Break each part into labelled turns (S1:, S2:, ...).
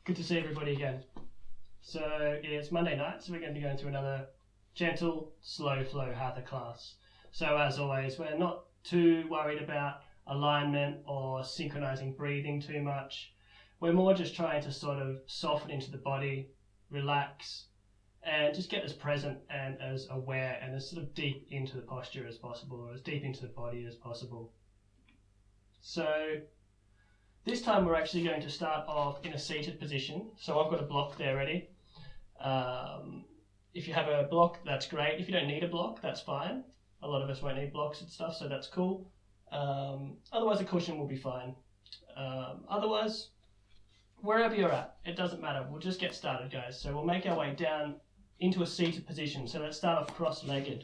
S1: Good to see everybody again. So it's Monday night, so we're going to be going through another gentle, slow flow Hatha class. So as always, we're not too worried about alignment or synchronizing breathing too much. We're more just trying to sort of soften into the body, relax, and just get as present and as aware and as sort of deep into the posture as possible, or as deep into the body as possible. So this time we're actually going to start off in a seated position. So I've got a block there ready. If you have a block, that's great. If you don't need a block, that's fine. A lot of us won't need blocks and stuff, so that's cool. Otherwise a cushion will be fine. Otherwise, wherever you're at, it doesn't matter. We'll just get started, guys. So we'll make our way down into a seated position. So let's start off cross-legged.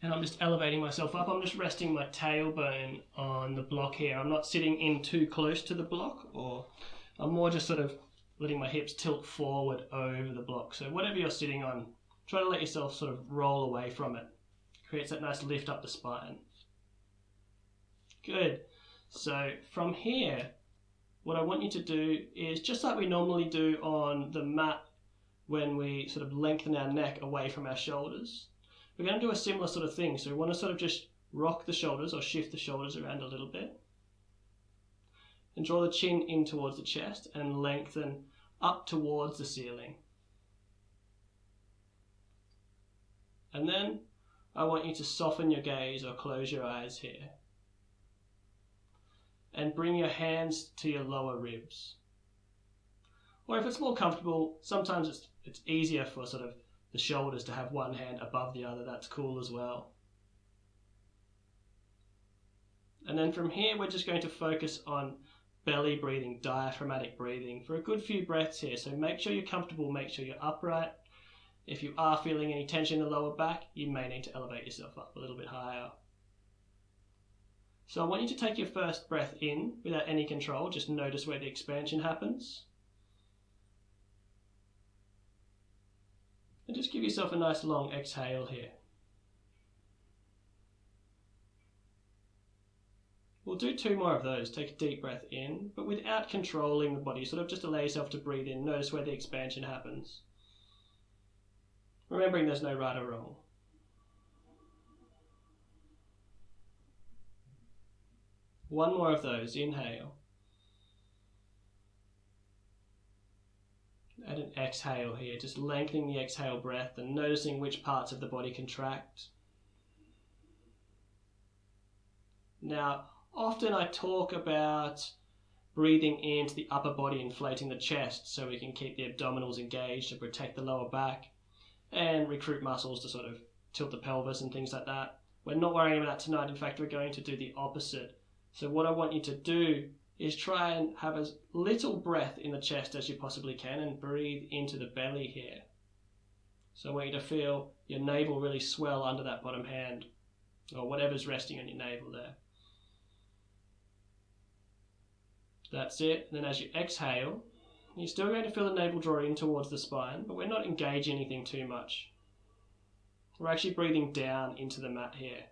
S1: And I'm just elevating myself up. I'm just resting my tailbone on the block here. I'm not sitting in too close to the block, or I'm more just sort of letting my hips tilt forward over the block. So whatever you're sitting on, try to let yourself sort of roll away from it. Creates that nice lift up the spine. Good. So from here, what I want you to do is just like we normally do on the mat when we sort of lengthen our neck away from our shoulders. We're going to do a similar sort of thing. So we want to sort of just rock the shoulders or shift the shoulders around a little bit. And draw the chin in towards the chest and lengthen up towards the ceiling. And then I want you to soften your gaze or close your eyes here. And bring your hands to your lower ribs. Or if it's more comfortable, sometimes it's easier for sort of the shoulders to have one hand above the other. That's cool as well. And then from here, we're just going to focus on belly breathing, diaphragmatic breathing for a good few breaths here. So make sure you're comfortable, make sure you're upright. If you are feeling any tension in the lower back, you may need to elevate yourself up a little bit higher. So I want you to take your first breath in without any control. Just notice where the expansion happens. And just give yourself a nice long exhale here. We'll do 2 more of those. Take a deep breath in, but without controlling the body. Sort of just allow yourself to breathe in. Notice where the expansion happens. Remembering there's no right or wrong. One more of those. Inhale. And an exhale here. Just lengthening the exhale breath and noticing which parts of the body contract. Now, often I talk about breathing into the upper body, inflating the chest so we can keep the abdominals engaged to protect the lower back and recruit muscles to sort of tilt the pelvis and things like that. We're not worrying about that tonight. In fact, we're going to do the opposite. So what I want you to do is try and have as little breath in the chest as you possibly can and breathe into the belly here. So I want you to feel your navel really swell under that bottom hand or whatever's resting on your navel there. That's it. And then as you exhale, you're still going to feel the navel draw in towards the spine, but we're not engaging anything too much. We're actually breathing down into the mat here.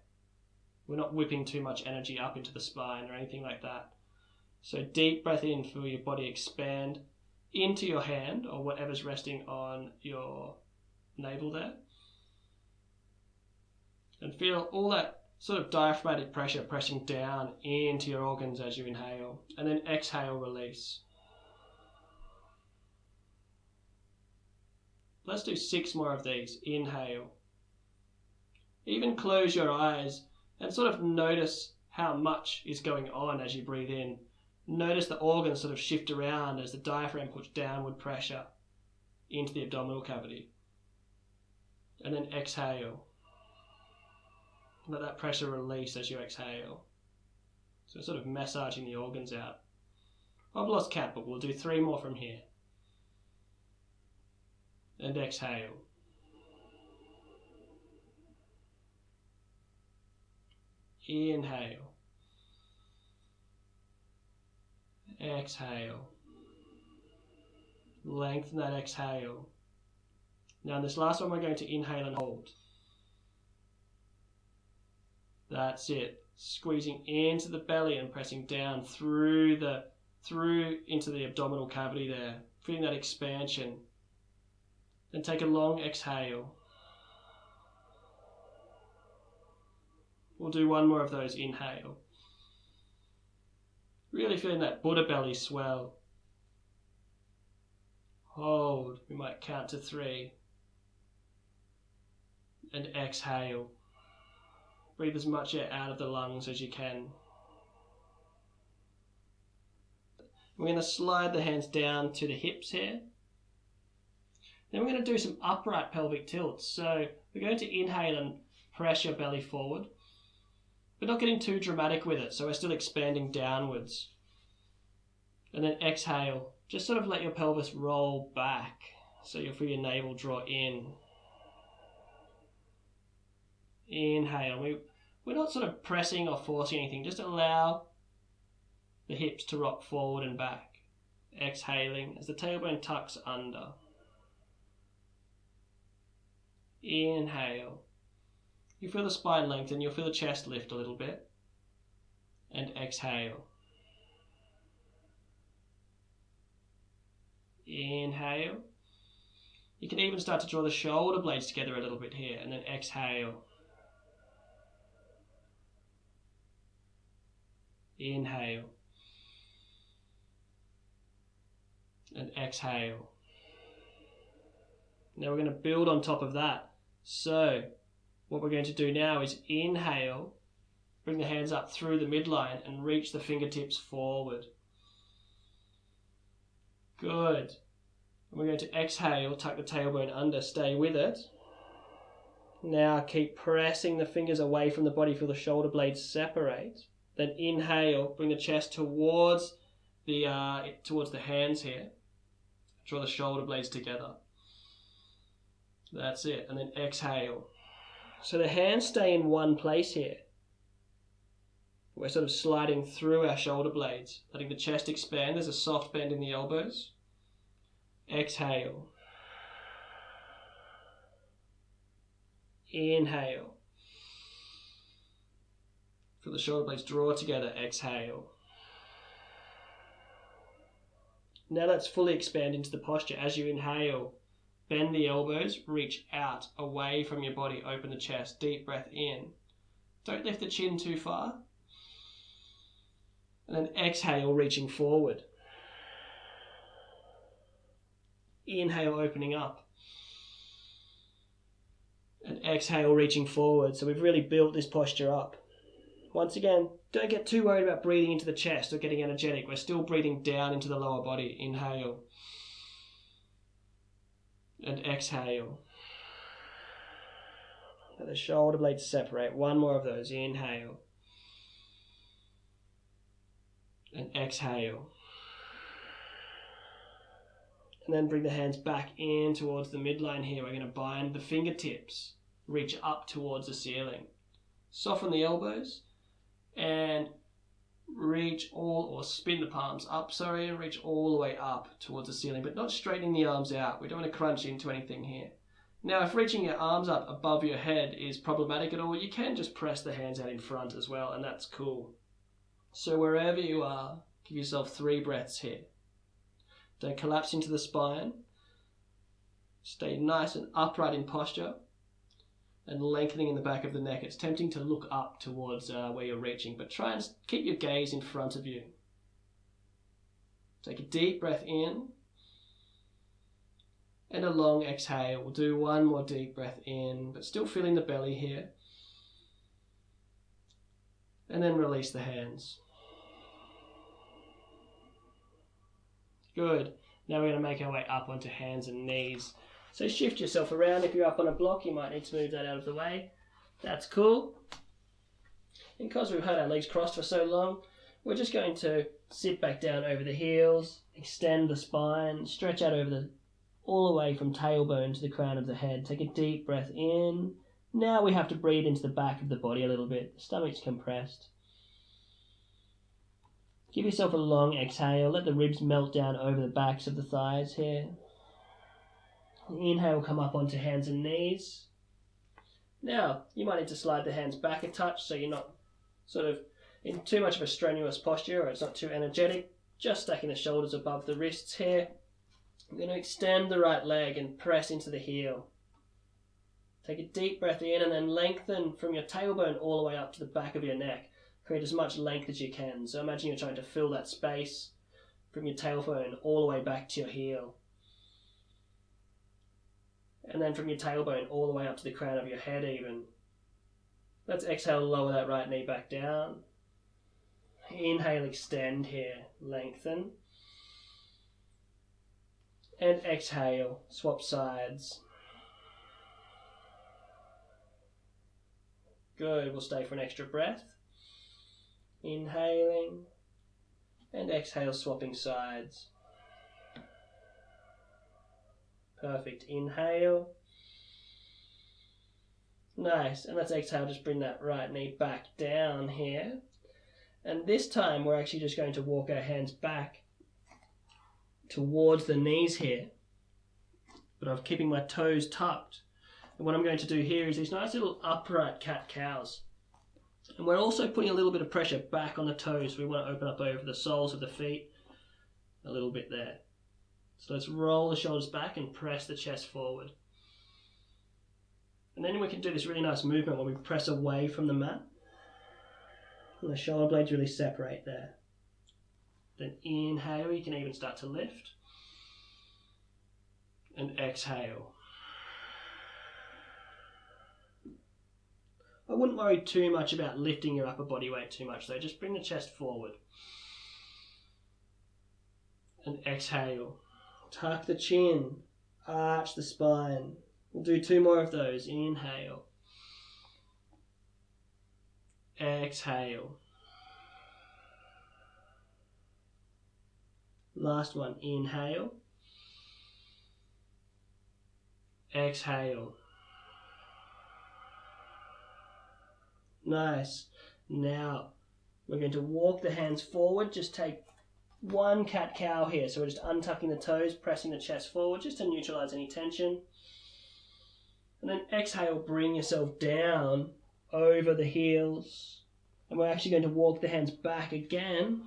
S1: We're not whipping too much energy up into the spine or anything like that. So deep breath in, feel your body expand into your hand or whatever's resting on your navel there. And feel all that sort of diaphragmatic pressure pressing down into your organs as you inhale. And then exhale, release. Let's do 6 more of these. Inhale. Even close your eyes and sort of notice how much is going on as you breathe in. Notice the organs sort of shift around as the diaphragm puts downward pressure into the abdominal cavity. And then exhale. Let that pressure release as you exhale. So sort of massaging the organs out. I've lost count, but we'll do 3 more from here. And exhale. Inhale. Exhale. Lengthen that exhale. Now in this last one we're going to inhale and hold. That's it. Squeezing into the belly and pressing down through into the abdominal cavity there, feeling that expansion. Then take a long exhale. We'll do one more of those. Inhale. Really feeling that Buddha belly swell. Hold. We might count to 3. And exhale. Breathe as much air out of the lungs as you can. We're going to slide the hands down to the hips here. Then we're going to do some upright pelvic tilts. So we're going to inhale and press your belly forward. We're not getting too dramatic with it, so we're still expanding downwards. And then exhale. Just sort of let your pelvis roll back, so you'll feel your navel draw in. Inhale. We're not sort of pressing or forcing anything, just allow the hips to rock forward and back. Exhaling as the tailbone tucks under. Inhale. You feel the spine lengthen, you'll feel the chest lift a little bit. And exhale. Inhale. You can even start to draw the shoulder blades together a little bit here, and then exhale. Inhale. And exhale. Now we're going to build on top of that. So what we're going to do now is inhale, bring the hands up through the midline and reach the fingertips forward. Good. And we're going to exhale, tuck the tailbone under, stay with it. Now keep pressing the fingers away from the body, feel the shoulder blades separate. Then inhale, bring the chest towards the hands here. Draw the shoulder blades together. That's it. And then exhale. So the hands stay in one place here. We're sort of sliding through our shoulder blades, letting the chest expand. There's a soft bend in the elbows. Exhale. Inhale. Feel the shoulder blades draw together. Exhale. Now let's fully expand into the posture. As you inhale, bend the elbows, reach out, away from your body, open the chest, deep breath in. Don't lift the chin too far. And then exhale, reaching forward. Inhale, opening up. And exhale, reaching forward. So we've really built this posture up. Once again, don't get too worried about breathing into the chest or getting energetic. We're still breathing down into the lower body. Inhale. And exhale. Let the shoulder blades separate. One more of those. Inhale. And exhale. And then bring the hands back in towards the midline here. We're going to bind the fingertips. Reach up towards the ceiling. Soften the elbows. And spin the palms up, and reach all the way up towards the ceiling, but not straightening the arms out. We don't want to crunch into anything here. Now, if reaching your arms up above your head is problematic at all, you can just press the hands out in front as well, and that's cool. So wherever you are, give yourself 3 breaths here. Don't collapse into the spine. Stay nice and upright in posture. And lengthening in the back of the neck. It's tempting to look up towards where you're reaching, but try and keep your gaze in front of you. Take a deep breath in and a long exhale. We'll do one more deep breath in, but still feeling the belly here. And then release the hands. Good. Now we're going to make our way up onto hands and knees. So shift yourself around. If you're up on a block, you might need to move that out of the way. That's cool. And because we've had our legs crossed for so long, we're just going to sit back down over the heels, extend the spine, stretch out all the way from tailbone to the crown of the head. Take a deep breath in. Now we have to breathe into the back of the body a little bit. The stomach's compressed. Give yourself a long exhale. Let the ribs melt down over the backs of the thighs here. Inhale, come up onto hands and knees. Now, you might need to slide the hands back a touch so you're not sort of in too much of a strenuous posture, or it's not too energetic, just stacking the shoulders above the wrists here. I'm going to extend the right leg and press into the heel. Take a deep breath in and then lengthen from your tailbone all the way up to the back of your neck. Create as much length as you can. So imagine you're trying to fill that space from your tailbone all the way back to your heel. And then from your tailbone all the way up to the crown of your head even. Let's exhale, lower that right knee back down. Inhale, extend here, lengthen. And exhale, swap sides. Good, we'll stay for an extra breath. Inhaling and exhale, swapping sides. Perfect, inhale. Nice, and let's exhale, just bring that right knee back down here. And this time we're actually just going to walk our hands back towards the knees here. But I'm keeping my toes tucked. And what I'm going to do here is these nice little upright cat-cows. And we're also putting a little bit of pressure back on the toes. We want to open up over the soles of the feet a little bit there. So let's roll the shoulders back and press the chest forward. And then we can do this really nice movement where we press away from the mat. And the shoulder blades really separate there. Then inhale, you can even start to lift. And exhale. I wouldn't worry too much about lifting your upper body weight too much though. Just bring the chest forward. And exhale. Tuck the chin. Arch the spine. We'll do 2 more of those. Inhale. Exhale. Last one. Inhale. Exhale. Nice. Now we're going to walk the hands forward. Just take 1 cat-cow here. So we're just untucking the toes, pressing the chest forward just to neutralize any tension. And then exhale, bring yourself down over the heels. And we're actually going to walk the hands back again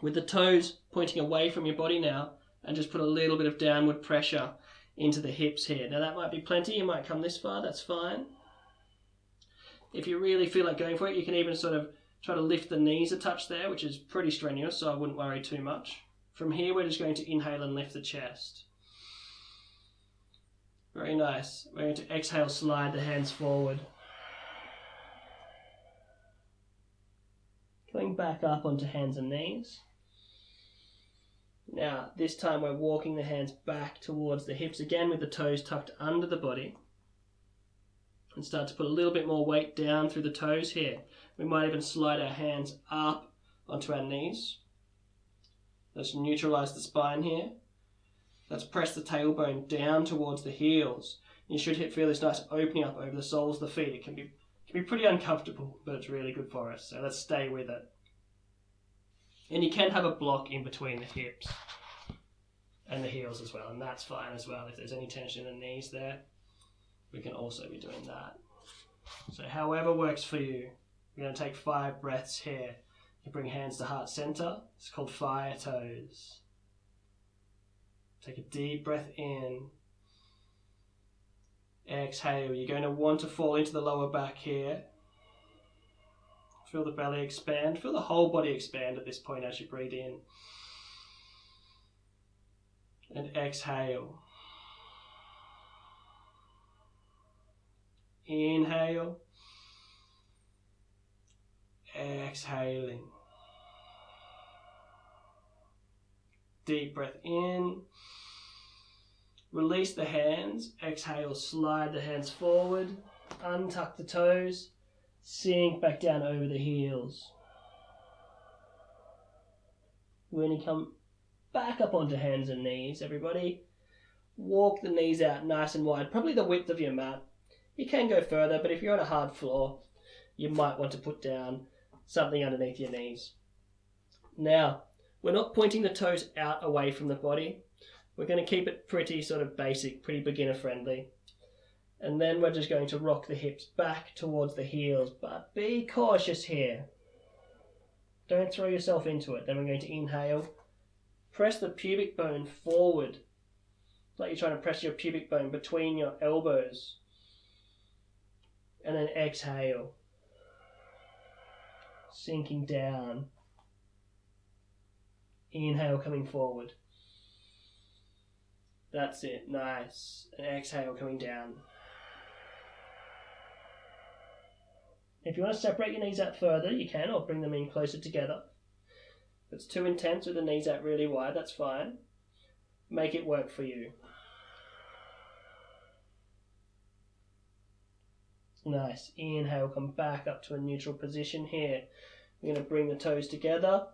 S1: with the toes pointing away from your body now, and just put a little bit of downward pressure into the hips here. Now that might be plenty. You might come this far. That's fine. If you really feel like going for it, you can even sort of try to lift the knees a touch there, which is pretty strenuous, so I wouldn't worry too much. From here, we're just going to inhale and lift the chest. Very nice. We're going to exhale, slide the hands forward. Going back up onto hands and knees. Now, this time we're walking the hands back towards the hips again with the toes tucked under the body. And start to put a little bit more weight down through the toes here. We might even slide our hands up onto our knees. Let's neutralize the spine here. Let's press the tailbone down towards the heels. You should feel this nice opening up over the soles of the feet. It can be pretty uncomfortable, but it's really good for us. So let's stay with it. And you can have a block in between the hips and the heels as well, and that's fine as well. If there's any tension in the knees there, we can also be doing that. So however works for you. We're going to take 5 breaths here. You bring hands to heart center. It's called fire toes. Take a deep breath in. Exhale. You're going to want to fall into the lower back here. Feel the belly expand. Feel the whole body expand at this point as you breathe in. And exhale. Inhale. Exhaling. Deep breath in. Release the hands. Exhale, slide the hands forward. Untuck the toes. Sink back down over the heels. We're going to come back up onto hands and knees, everybody. Walk the knees out nice and wide, probably the width of your mat. You can go further, but if you're on a hard floor, you might want to put down something underneath your knees. Now, we're not pointing the toes out away from the body. We're going to keep it pretty sort of basic, pretty beginner friendly. And then we're just going to rock the hips back towards the heels, but be cautious here. Don't throw yourself into it. Then we're going to inhale. Press the pubic bone forward. Like you're trying to press your pubic bone between your elbows. And then exhale. Sinking down. Inhale, coming forward. That's it. Nice. And exhale, coming down. If you want to separate your knees out further, you can, or bring them in closer together. If it's too intense with the knees out really wide, that's fine. Make it work for you. Nice. Inhale, come back up to a neutral position here. We're going to bring the toes together.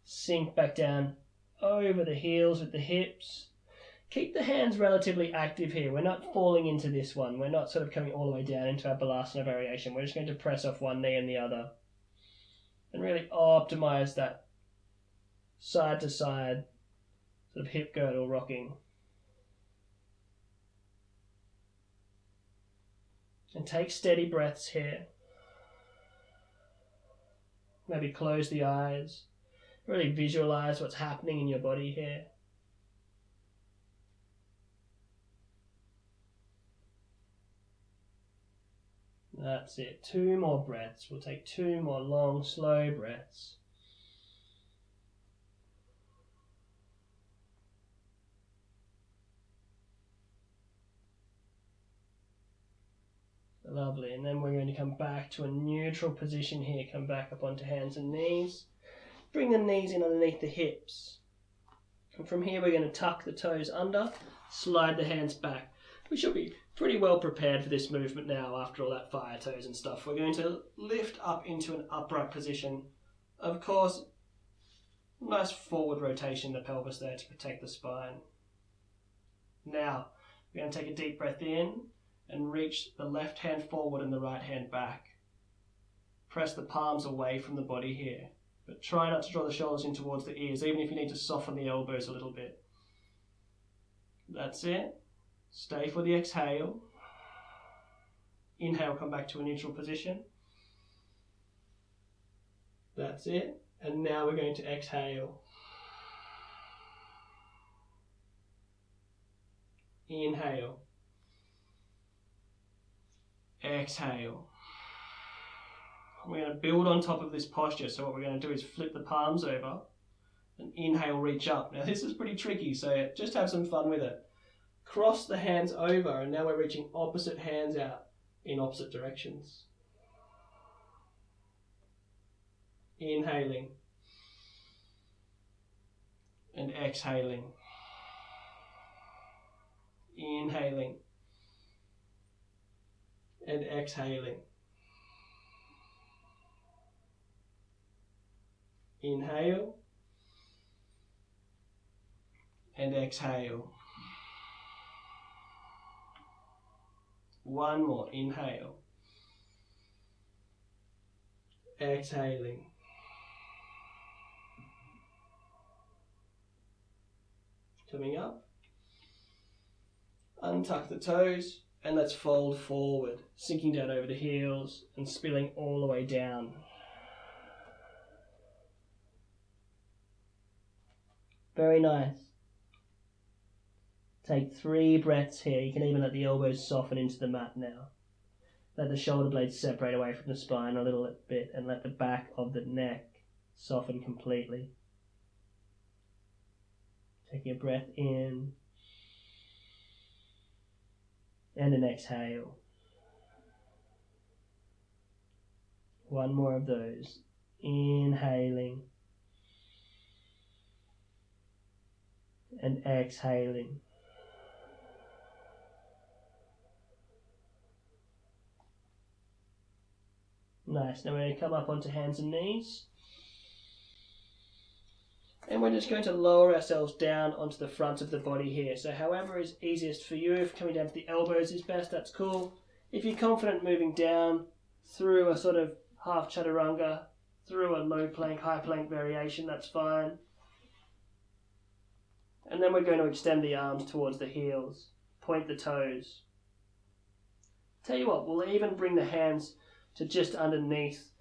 S1: Sink back down over the heels with the hips. Keep the hands relatively active here. We're not falling into this one. We're not sort of coming all the way down into our Balasana variation. We're just going to press off one knee and the other. And really optimize that side to side sort of hip girdle rocking. And take steady breaths here. Maybe close the eyes. Really visualize what's happening in your body here. That's it. 2 more breaths. We'll take 2 more long, slow breaths. Lovely. And then we're going to come back to a neutral position here. Come back up onto hands and knees. Bring the knees in underneath the hips. And from here we're going to tuck the toes under, slide the hands back. We should be pretty well prepared for this movement now after all that fire toes and stuff. We're going to lift up into an upright position. Of course, nice forward rotation in the pelvis there to protect the spine. Now, we're going to take a deep breath in and reach the left hand forward and the right hand back. Press the palms away from the body here, but try not to draw the shoulders in towards the ears, even if you need to soften the elbows a little bit. That's it. Stay for the exhale. Inhale, come back to a neutral position. That's it. And now we're going to exhale. Inhale. Exhale. We're going to build on top of this posture. So what we're going to do is flip the palms over and inhale, reach up. Now this is pretty tricky, so just have some fun with it. Cross the hands over, and now we're reaching opposite hands out in opposite directions. Inhaling and exhaling. Inhaling and exhaling. Inhale and exhale. One more. Inhale. Exhaling. Coming up. Untuck the toes and let's fold forward, sinking down over the heels and spilling all the way down. Very nice. Take 3 breaths here. You can even let the elbows soften into the mat now. Let the shoulder blades separate away from the spine a little bit and let the back of the neck soften completely. Taking a breath in and an exhale. One more of those. Inhaling and exhaling. Nice. Now we're going to come up onto hands and knees. And we're just going to lower ourselves down onto the front of the body here. So however is easiest for you, if coming down to the elbows is best, that's cool. If you're confident moving down through a sort of half chaturanga, through a low plank, high plank variation, that's fine. And then we're going to extend the arms towards the heels. Point the toes. Tell you what, we'll even bring the hands to just underneath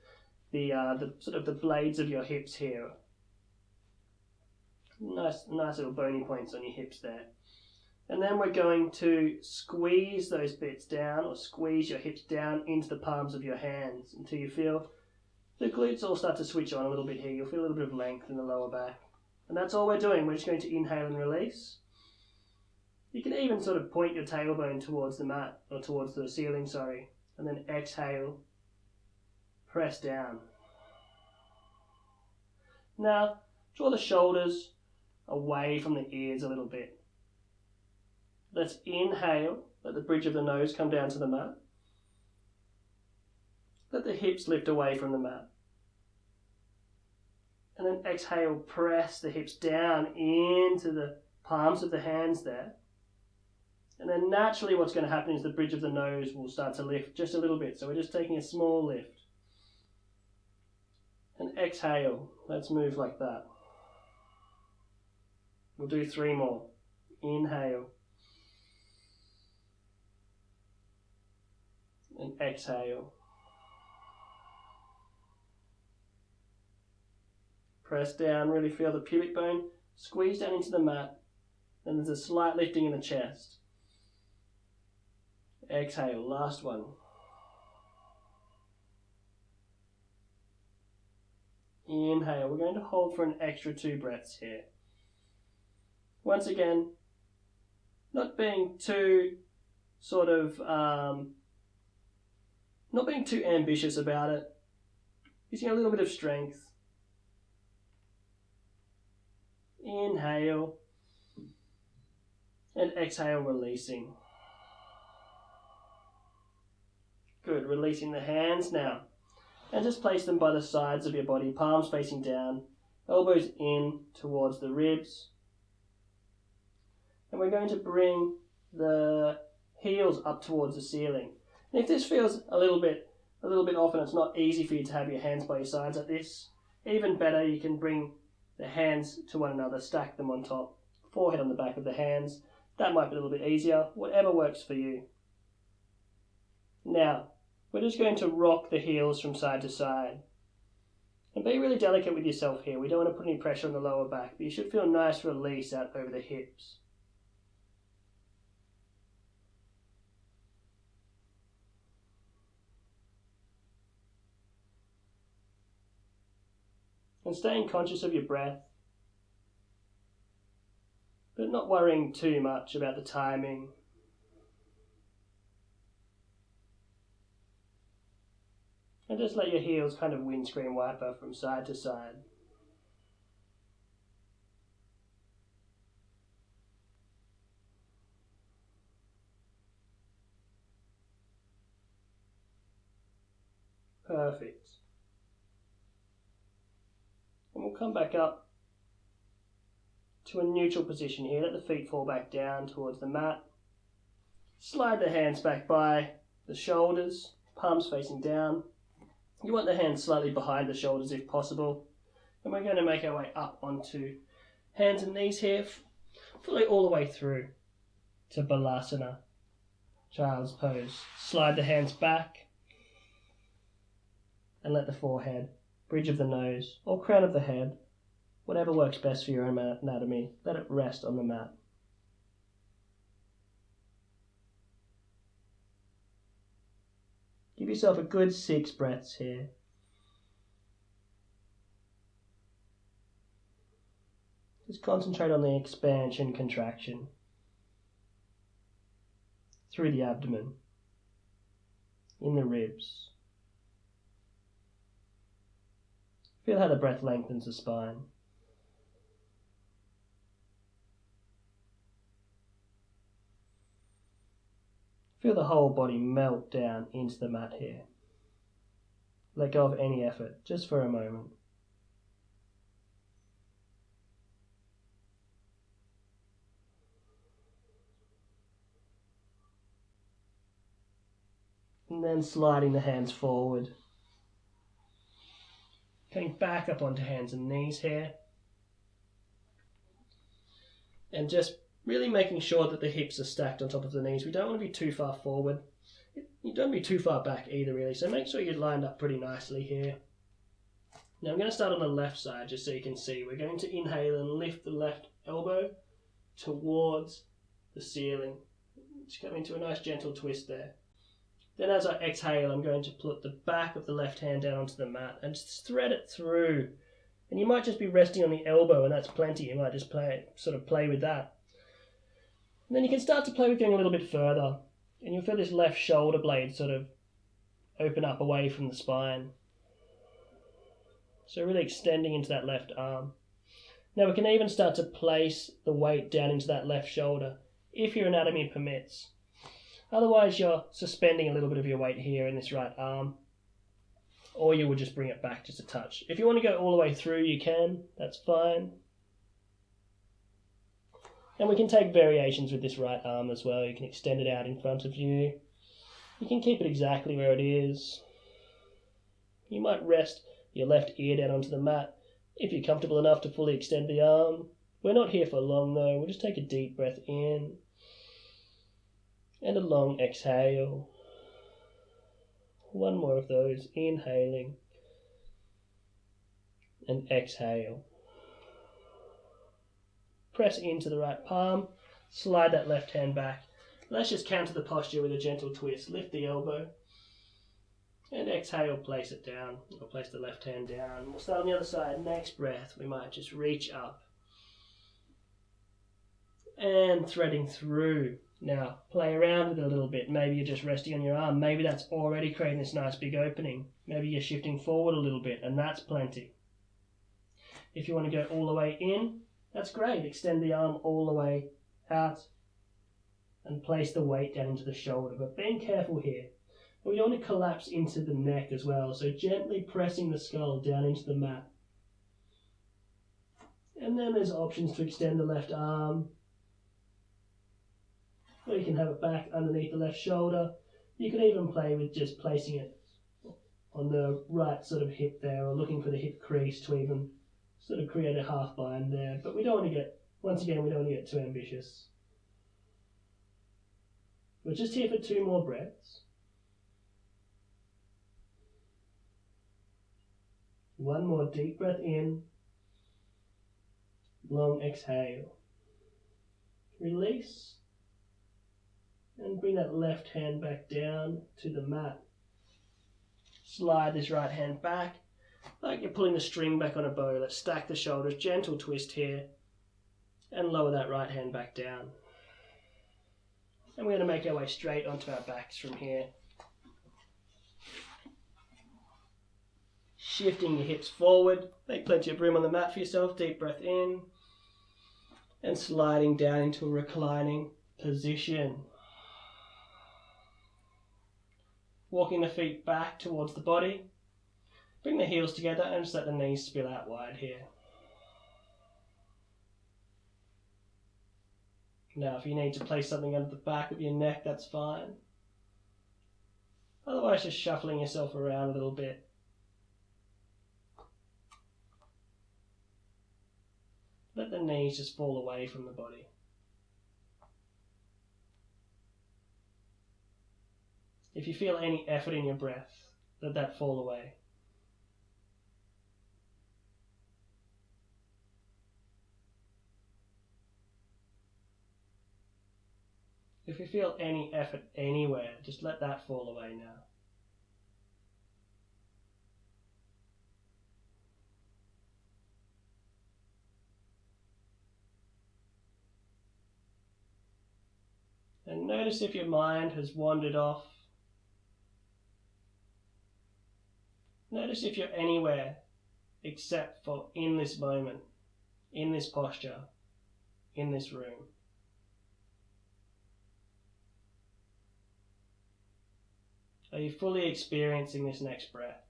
S1: the sort of the blades of your hips here. Nice little bony points on your hips there. And then we're going to squeeze those bits down, or squeeze your hips down into the palms of your hands until you feel the glutes all start to switch on a little bit here. You'll feel a little bit of length in the lower back. And that's all we're doing. We're just going to inhale and release. You can even sort of point your tailbone towards the mat, or towards the ceiling, sorry. And then exhale, press down. Now, draw the shoulders away from the ears a little bit. Let's inhale, let the bridge of the nose come down to the mat. Let the hips lift away from the mat. And then exhale, press the hips down into the palms of the hands there. And then naturally what's going to happen is the bridge of the nose will start to lift just a little bit. So we're just taking a small lift. And exhale, let's move like that. We'll do 3 more. Inhale. And exhale. Press down, really feel the pubic bone squeeze down into the mat. Then there's a slight lifting in the chest. Exhale, last one. Inhale, we're going to hold for an extra 2 breaths here. Once again, not being too not being too ambitious about it. Using a little bit of strength. Inhale. And exhale, releasing. Good, releasing the hands now. And just place them by the sides of your body, palms facing down, elbows in towards the ribs. And we're going to bring the heels up towards the ceiling. And if this feels a little bit off and it's not easy for you to have your hands by your sides like this, even better, you can bring the hands to one another, stack them on top, forehead on the back of the hands. That might be a little bit easier, whatever works for you. Now, we're just going to rock the heels from side to side. And be really delicate with yourself here. We don't want to put any pressure on the lower back, but you should feel a nice release out over the hips. And staying conscious of your breath, but not worrying too much about the timing. And just let your heels kind of windscreen wiper from side to side. Perfect. And we'll come back up to a neutral position here. Let the feet fall back down towards the mat. Slide the hands back by the shoulders, palms facing down. You want the hands slightly behind the shoulders if possible. And we're going to make our way up onto hands and knees here, fully all the way through to Balasana, child's pose. Slide the hands back and let the forehead, bridge of the nose or crown of the head, whatever works best for your own anatomy, let it rest on the mat. Give yourself a good 6 breaths here. Just concentrate on the expansion, contraction through the abdomen, in the ribs. Feel how the breath lengthens the spine. Feel the whole body melt down into the mat here. Let go of any effort, just for a moment. And then sliding the hands forward. Coming back up onto hands and knees here. And just really making sure that the hips are stacked on top of the knees. We don't want to be too far forward. You don't be too far back either, really, so make sure you're lined up pretty nicely here. Now I'm going to start on the left side just so you can see. We're going to inhale and lift the left elbow towards the ceiling. Just come into a nice gentle twist there. Then as I exhale, I'm going to put the back of the left hand down onto the mat and just thread it through. And you might just be resting on the elbow, and that's plenty. You might just play with that. And then you can start to play with going a little bit further, and you'll feel this left shoulder blade sort of open up away from the spine. So really extending into that left arm. Now we can even start to place the weight down into that left shoulder, if your anatomy permits. Otherwise you're suspending a little bit of your weight here in this right arm, or you would just bring it back just a touch. If you want to go all the way through, you can, that's fine. And we can take variations with this right arm as well. You can extend it out in front of you. You can keep it exactly where it is. You might rest your left ear down onto the mat if you're comfortable enough to fully extend the arm. We're not here for long though. We'll just take a deep breath in and a long exhale. One more of those, inhaling and exhale. Press into the right palm, slide that left hand back. Let's just counter the posture with a gentle twist. Lift the elbow and exhale, place it down, or place the left hand down. We'll start on the other side. Next breath, we might just reach up and threading through. Now, play around with it a little bit. Maybe you're just resting on your arm. Maybe that's already creating this nice big opening. Maybe you're shifting forward a little bit, and that's plenty. If you want to go all the way in, that's great. Extend the arm all the way out and place the weight down into the shoulder. But being careful here, we don't want to collapse into the neck as well. So gently pressing the skull down into the mat. And then there's options to extend the left arm. Or you can have it back underneath the left shoulder. You could even play with just placing it on the right sort of hip there, or looking for the hip crease to even sort of create a half bind there. But we don't want to get, once again, we don't want to get too ambitious. We're just here for 2 more breaths. One more deep breath in. Long exhale. Release. And bring that left hand back down to the mat. Slide this right hand back, like you're pulling the string back on a bow. Let's stack the shoulders, gentle twist here, and lower that right hand back down. And we're going to make our way straight onto our backs from here. Shifting your hips forward, make plenty of room on the mat for yourself, deep breath in, and sliding down into a reclining position. Walking the feet back towards the body. Bring the heels together and just let the knees spill out wide here. Now if you need to place something under the back of your neck, that's fine. Otherwise just shuffling yourself around a little bit. Let the knees just fall away from the body. If you feel any effort in your breath, let that fall away. If you feel any effort anywhere, just let that fall away now. And notice if your mind has wandered off. Notice if you're anywhere except for in this moment, in this posture, in this room. Are you fully experiencing this next breath?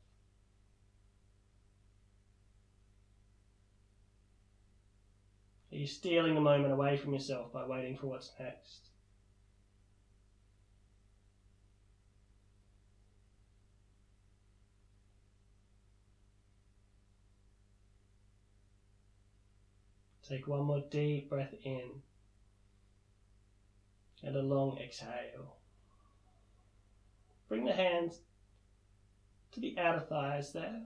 S1: Are you stealing the moment away from yourself by waiting for what's next? Take one more deep breath in and a long exhale. bring the hands to the outer thighs there,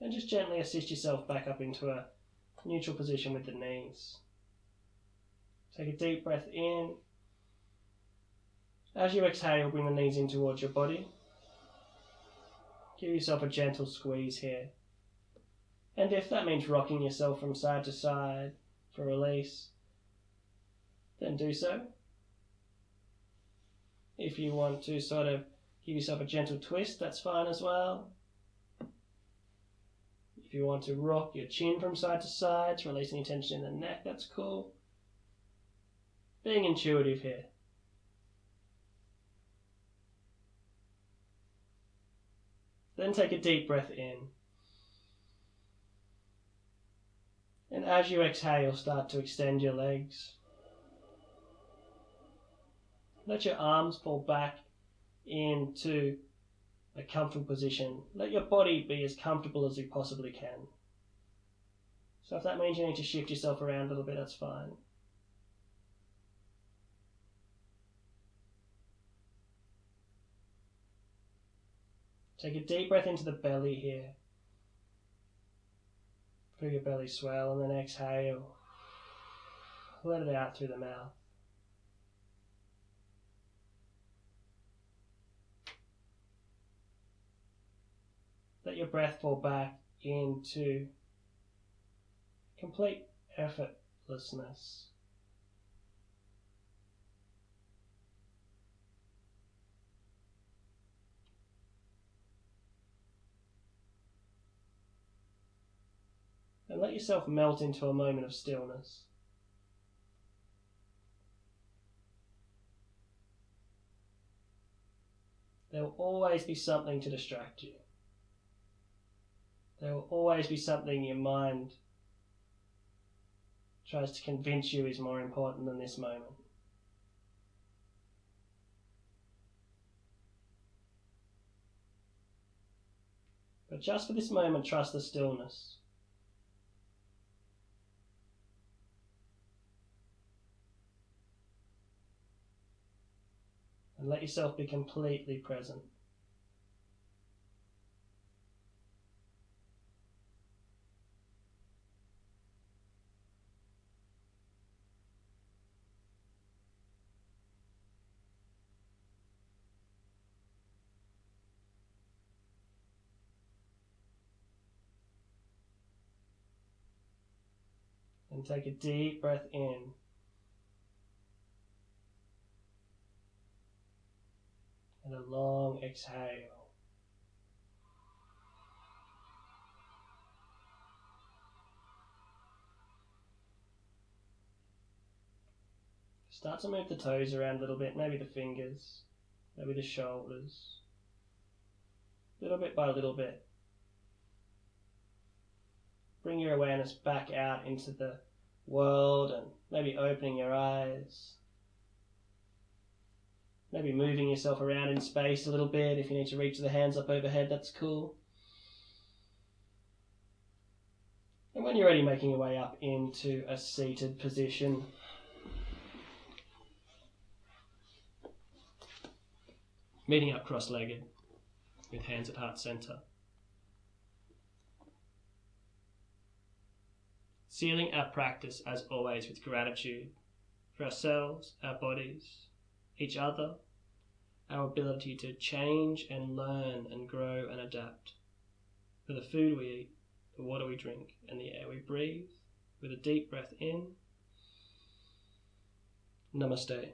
S1: and just gently assist yourself back up into a neutral position with the knees. Take a deep breath in. As you exhale, bring the knees in towards your body. Give yourself a gentle squeeze here. And if that means rocking yourself from side to side for release, then do so. If you want to sort of give yourself a gentle twist, that's fine as well. If you want to rock your chin from side to side to release any tension in the neck, that's cool. Being intuitive here. Then take a deep breath in. And as you exhale, start to extend your legs. Let your arms fall back into a comfortable position. Let your body be as comfortable as you possibly can. So if that means you need to shift yourself around a little bit, that's fine. Take a deep breath into the belly here. Feel your belly swell, and then exhale. Let it out through the mouth. Let your breath fall back into complete effortlessness. And let yourself melt into a moment of stillness. There will always be something to distract you. There will always be something your mind tries to convince you is more important than this moment. But just for this moment, trust the stillness. And let yourself be completely present. And take a deep breath in. And a long exhale. Start to move the toes around a little bit, maybe the fingers, maybe the shoulders, little bit by little bit. Bring your awareness back out into the world and maybe opening your eyes. Maybe moving yourself around in space a little bit. If you need to reach the hands up overhead, that's cool. And when you're ready, making your way up into a seated position. Meeting up cross-legged with hands at heart center. Sealing our practice, as always, with gratitude for ourselves, our bodies, each other, our ability to change and learn and grow and adapt, for the food we eat, the water we drink, and the air we breathe, with a deep breath in. Namaste.